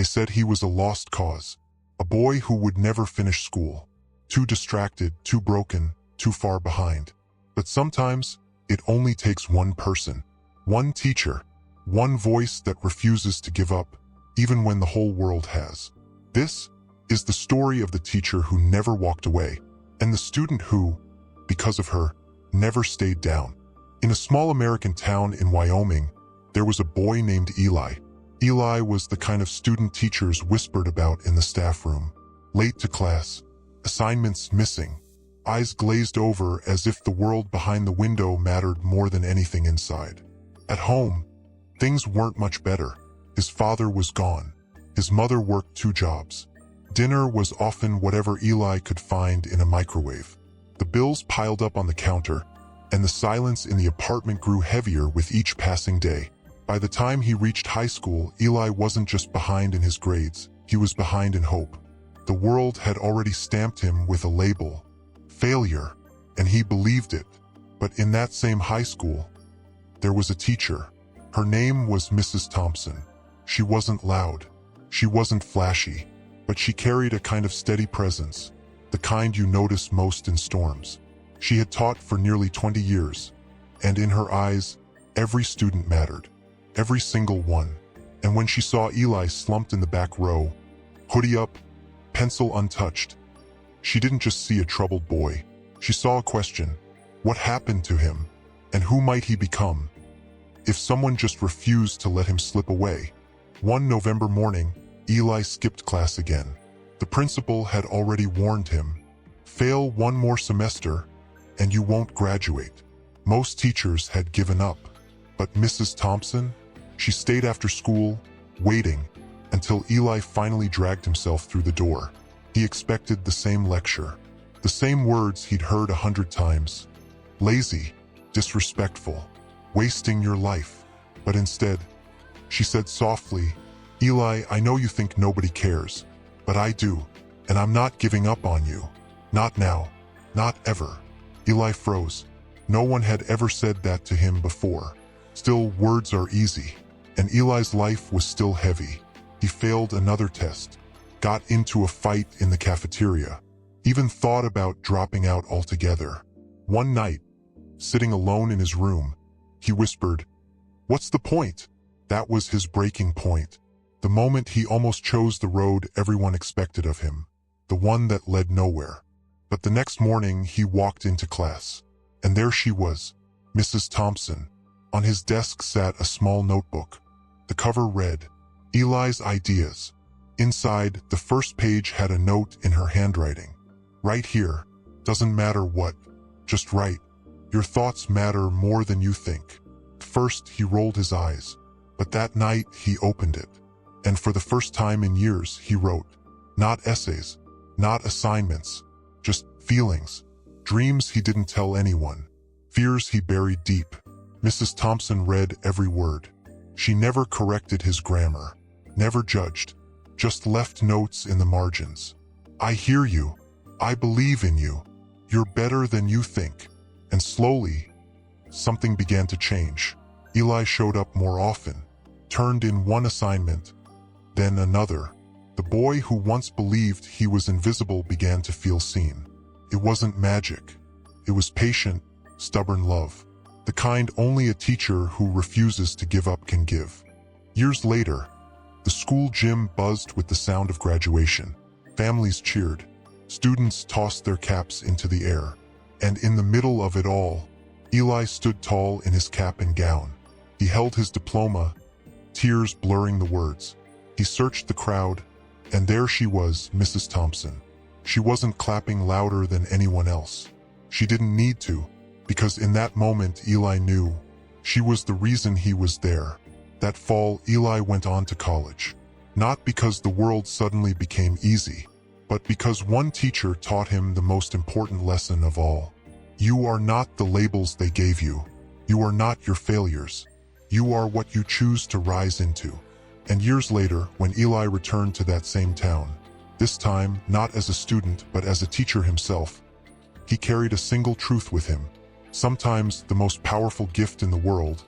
said he was a lost cause, a boy who would never finish school. Too distracted, too broken, too far behind. But sometimes, it only takes one person, one teacher, one voice that refuses to give up, even when the whole world has. This is the story of the teacher who never walked away, and the student who, because of her, never stayed down. In a small American town in Wyoming, there was a boy named Eli. Eli was the kind of student teachers whispered about in the staff room. Late to class, assignments missing, eyes glazed over as if the world behind the window mattered more than anything inside. At home, things weren't much better. His father was gone. His mother worked 2 jobs. Dinner was often whatever Eli could find in a microwave. The bills piled up on the counter, and the silence in the apartment grew heavier with each passing day. By the time he reached high school, Eli wasn't just behind in his grades, he was behind in hope. The world had already stamped him with a label, failure, and he believed it. But in that same high school, there was a teacher. Her name was Mrs. Thompson. She wasn't loud, she wasn't flashy, but she carried a kind of steady presence, the kind you notice most in storms. She had taught for nearly 20 years, and in her eyes, every student mattered. Every single one. And when she saw Eli slumped in the back row, hoodie up, pencil untouched, she didn't just see a troubled boy. She saw a question. What happened to him? And who might he become if someone just refused to let him slip away? One November morning, Eli skipped class again. The principal had already warned him, fail one more semester, and you won't graduate. Most teachers had given up, but Mrs. Thompson, she stayed after school, waiting, until Eli finally dragged himself through the door. He expected the same lecture, the same words he'd heard 100 times. Lazy, disrespectful, wasting your life. But instead, she said softly, Eli, I know you think nobody cares, but I do, and I'm not giving up on you. Not now, not ever. Eli froze. No one had ever said that to him before. Still, words are easy, and Eli's life was still heavy. He failed another test, got into a fight in the cafeteria, even thought about dropping out altogether. One night, sitting alone in his room, he whispered, "What's the point?" That was his breaking point. The moment he almost chose the road everyone expected of him, the one that led nowhere. But the next morning he walked into class, and there she was, Mrs. Thompson. On his desk sat a small notebook. The cover read, Eli's Ideas. Inside, the first page had a note in her handwriting. Right here, doesn't matter what, just write. Your thoughts matter more than you think. First, he rolled his eyes, but that night he opened it. And for the first time in years, he wrote. Not essays, not assignments, just feelings, dreams he didn't tell anyone, fears he buried deep. Mrs. Thompson read every word. She never corrected his grammar, never judged, just left notes in the margins. I hear you. I believe in you. You're better than you think. And slowly, something began to change. Eli showed up more often, turned in one assignment, then another. The boy who once believed he was invisible began to feel seen. It wasn't magic. It was patient, stubborn love. The kind only a teacher who refuses to give up can give. Years later, the school gym buzzed with the sound of graduation. Families cheered. Students tossed their caps into the air. And in the middle of it all, Eli stood tall in his cap and gown. He held his diploma, tears blurring the words. He searched the crowd, and there she was, Mrs. Thompson. She wasn't clapping louder than anyone else. She didn't need to, because in that moment Eli knew she was the reason he was there. That fall, Eli went on to college. Not because the world suddenly became easy, but because one teacher taught him the most important lesson of all. You are not the labels they gave you. You are not your failures. You are what you choose to rise into. And years later, when Eli returned to that same town, this time not as a student but as a teacher himself, he carried a single truth with him. Sometimes the most powerful gift in the world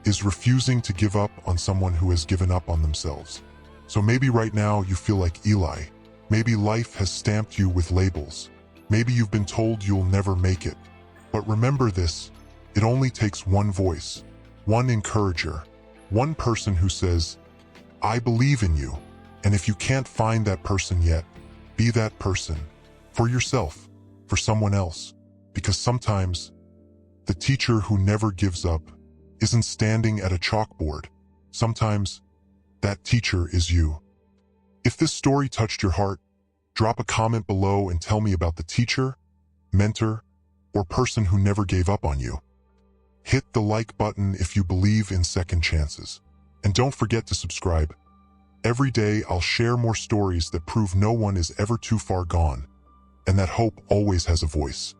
is refusing to give up on someone who has given up on themselves. So maybe right now you feel like Eli. Maybe life has stamped you with labels. Maybe you've been told you'll never make it. But remember this, it only takes one voice, one encourager, one person who says, I believe in you. And if you can't find that person yet, be that person. For yourself, for someone else. Because sometimes, the teacher who never gives up isn't standing at a chalkboard. Sometimes, that teacher is you. If this story touched your heart, drop a comment below and tell me about the teacher, mentor, or person who never gave up on you. Hit the like button if you believe in second chances. And don't forget to subscribe. Every day I'll share more stories that prove no one is ever too far gone, and that hope always has a voice.